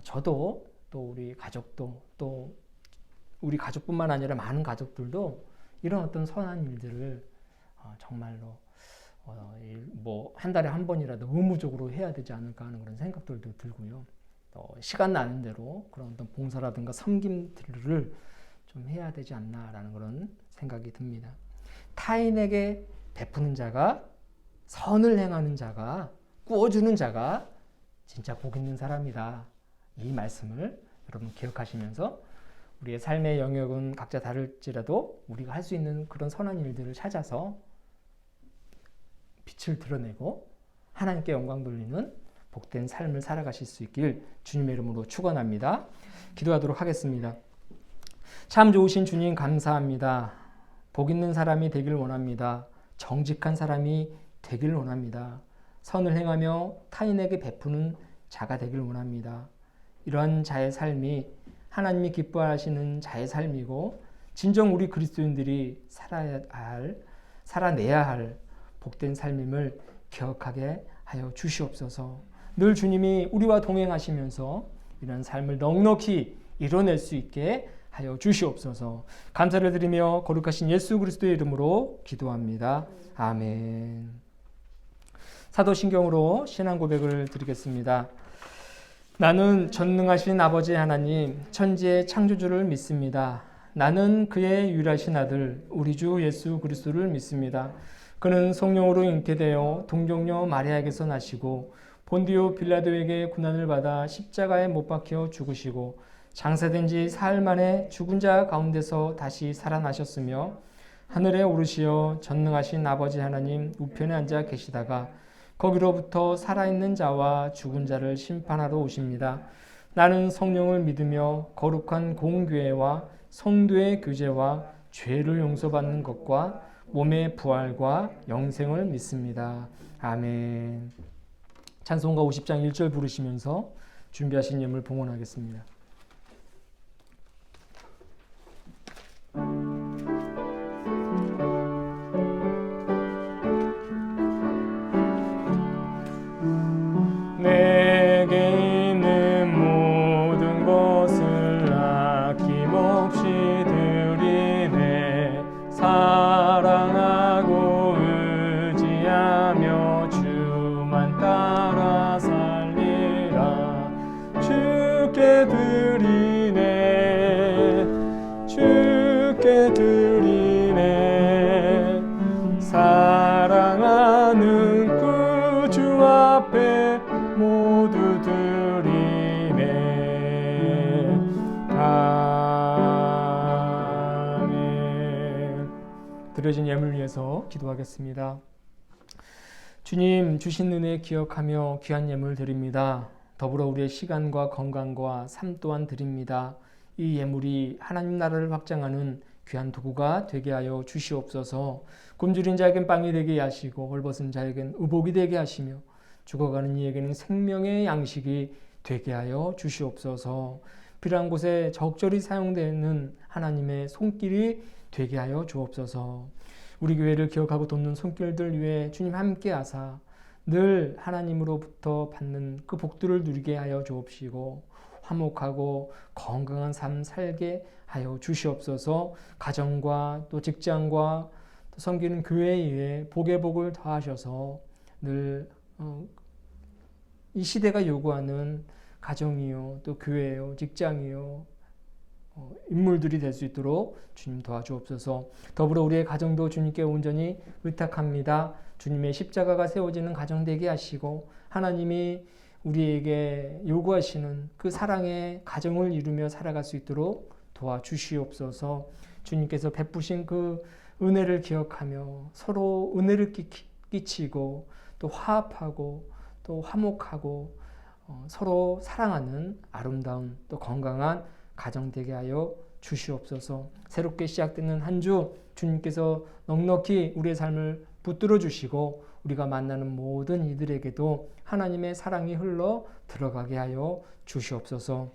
저도 또 우리 가족도, 또 우리 가족뿐만 아니라 많은 가족들도 이런 어떤 선한 일들을 정말로 뭐 한 달에 한 번이라도 의무적으로 해야 되지 않을까 하는 그런 생각들도 들고요. 또 시간 나는 대로 그런 어떤 봉사라든가 섬김들을 좀 해야 되지 않나라는 그런 생각이 듭니다. 타인에게 베푸는 자가, 선을 행하는 자가, 꾸어주는 자가 진짜 복 있는 사람이다. 이 말씀을 여러분 기억하시면서 우리의 삶의 영역은 각자 다를지라도 우리가 할 수 있는 그런 선한 일들을 찾아서 빛을 드러내고 하나님께 영광 돌리는 복된 삶을 살아가실 수 있길 주님의 이름으로 축원합니다. 기도하도록 하겠습니다. 참 좋으신 주님 감사합니다. 복 있는 사람이 되길 원합니다. 정직한 사람이 되길 원합니다. 선을 행하며 타인에게 베푸는 자가 되길 원합니다. 이러한 자의 삶이 하나님이 기뻐하시는 자의 삶이고 진정 우리 그리스도인들이 살아내야 할 복된 삶임을 기억하게 하여 주시옵소서. 늘 주님이 우리와 동행하시면서 이런 삶을 넉넉히 이뤄낼 수 있게 하여 주시옵소서. 감사를 드리며 거룩하신 예수 그리스도의 이름으로 기도합니다. 아멘. 사도신경으로 신앙 고백을 드리겠습니다. 나는 전능하신 아버지 하나님, 천지의 창조주를 믿습니다. 나는 그의 유일하신 아들, 우리 주 예수 그리스도를 믿습니다. 그는 성령으로 잉태되어 동정녀 마리아에게서 나시고 본디오 빌라도에게 고난을 받아 십자가에 못 박혀 죽으시고 장사된 지 사흘 만에 죽은 자 가운데서 다시 살아나셨으며 하늘에 오르시어 전능하신 아버지 하나님 우편에 앉아 계시다가 거기로부터 살아있는 자와 죽은 자를 심판하러 오십니다. 나는 성령을 믿으며 거룩한 공교회와 성도의 교제와 죄를 용서받는 것과 몸의 부활과 영생을 믿습니다. 아멘. 찬송가 50장 1절 부르시면서 준비하신 예물 봉헌하겠습니다. 내게 있는 모든 것을 아낌없이 드리네. 사랑하고 의지하며 주만 따라 살리라. 주께 드리네. 주께 드리네. 사랑하는 구주 앞에 모두 드리네. 아멘. 드려진 예물 위해서 기도하겠습니다. 주님 주신 은혜 기억하며 귀한 예물 드립니다. 더불어 우리의 시간과 건강과 삶 또한 드립니다. 이 예물이 하나님 나라를 확장하는 귀한 도구가 되게 하여 주시옵소서. 굶주린 자에겐 빵이 되게 하시고 헐벗은 자에겐 의복이 되게 하시며 죽어가는 이에게는 생명의 양식이 되게 하여 주시옵소서. 필요한 곳에 적절히 사용되는 하나님의 손길이 되게 하여 주옵소서. 우리 교회를 기억하고 돕는 손길들 위해 주님 함께 하사 늘 하나님으로부터 받는 그 복들을 누리게 하여 주옵시고 화목하고 건강한 삶 살게 하여 주시옵소서. 가정과 또 직장과 또 섬기는 교회에 복의 복을 더하셔서 늘 이 시대가 요구하는 가정이요 또 교회요 직장이요 인물들이 될 수 있도록 주님 도와주옵소서. 더불어 우리의 가정도 주님께 온전히 의탁합니다. 주님의 십자가가 세워지는 가정 되게 하시고 하나님이 우리에게 요구하시는 그 사랑의 가정을 이루며 살아갈 수 있도록 도와주시옵소서. 주님께서 베푸신 그 은혜를 기억하며 서로 은혜를 끼치고 또 화합하고 또 화목하고 서로 사랑하는 아름다운 또 건강한 가정되게 하여 주시옵소서. 새롭게 시작되는 한 주 주님께서 넉넉히 우리의 삶을 붙들어 주시고 우리가 만나는 모든 이들에게도 하나님의 사랑이 흘러 들어가게 하여 주시옵소서.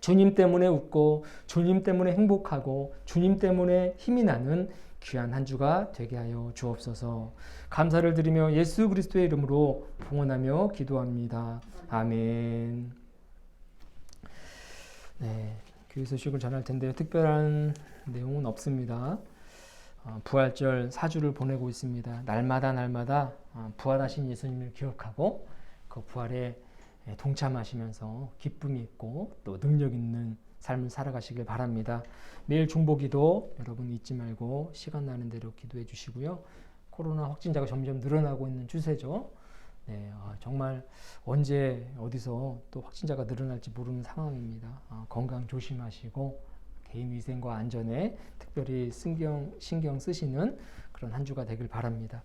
주님 때문에 웃고 주님 때문에 행복하고 주님 때문에 힘이 나는 귀한 한 주가 되게 하여 주옵소서. 감사를 드리며 예수 그리스도의 이름으로 봉헌하며 기도합니다. 아멘. 네, 교회 소식을 전할 텐데요. 특별한 내용은 없습니다. 부활절 사주를 보내고 있습니다. 날마다 부활하신 예수님을 기억하고 그 부활에 동참하시면서 기쁨이 있고 또 능력 있는 삶을 살아가시길 바랍니다. 매일 중보기도 여러분 잊지 말고 시간 나는 대로 기도해 주시고요. 코로나 확진자가 점점 늘어나고 있는 추세죠. 네, 정말 언제 어디서 또 확진자가 늘어날지 모르는 상황입니다. 건강 조심하시고 개인 위생과 안전에 특별히 신경 쓰시는 그런 한 주가 되길 바랍니다.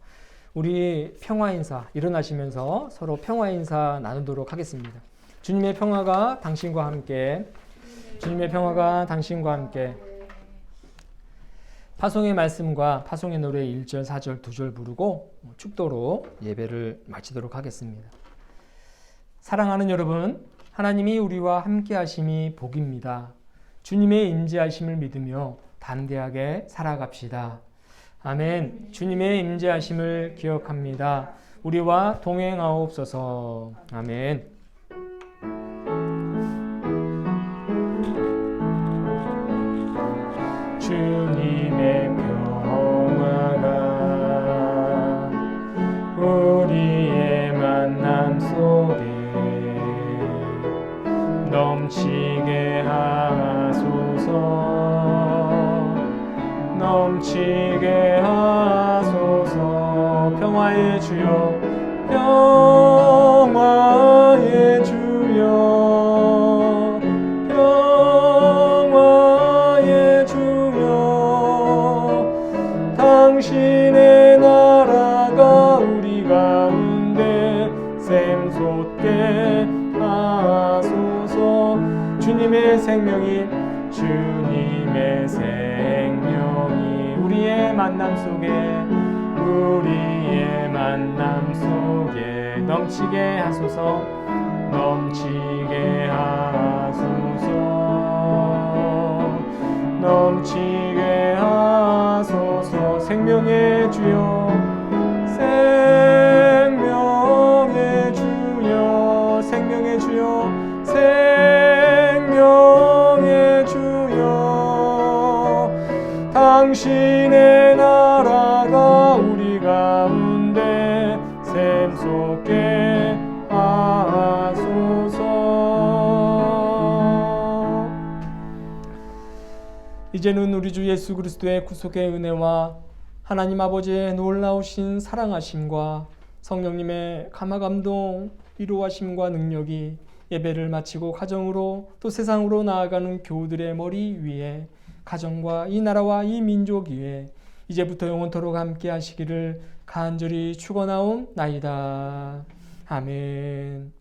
우리 평화 인사 일어나시면서 서로 평화 인사 나누도록 하겠습니다. 주님의 평화가 당신과 함께, 주님의 평화가 당신과 함께. 파송의 말씀과 파송의 노래 1절, 4절, 2절 부르고 축도로 예배를 마치도록 하겠습니다. 사랑하는 여러분, 하나님이 우리와 함께 하심이 복입니다. 주님의 임재하심을 믿으며 담대하게 살아갑시다. 아멘. 주님의 임재하심을 기억합니다. 우리와 동행하옵소서. 아멘. 주님의 평화가 우리의 만남 속에 넘치게 하소서. 넘치게 하소서. 평화의 주여, 평화의 주여, 평화의 주여. 당신의 나라가 우리 가운데 샘솟게 하소서. 주님의 생명이, 주님의 생명이 우리의 만남 속에, 우리의 만남 속에 넘치게 하소서. 넘치게 하소서. 넘치게 하소서. 생명의 주여, 생명의 주여, 생명의 주여, 생명의 주여. 당신의 나라가 우리 가운데 샘솟게 하소서. 이제는 우리 주 예수 그리스도의 구속의 은혜와 하나님 아버지의 놀라우신 사랑하심과 성령님의 감화감동, 위로하심과 능력이 예배를 마치고 가정으로 또 세상으로 나아가는 교우들의 머리 위에, 가정과 이 나라와 이 민족 위에 이제부터 영원토록 함께 하시기를 간절히 축원하옵나이다. 아멘.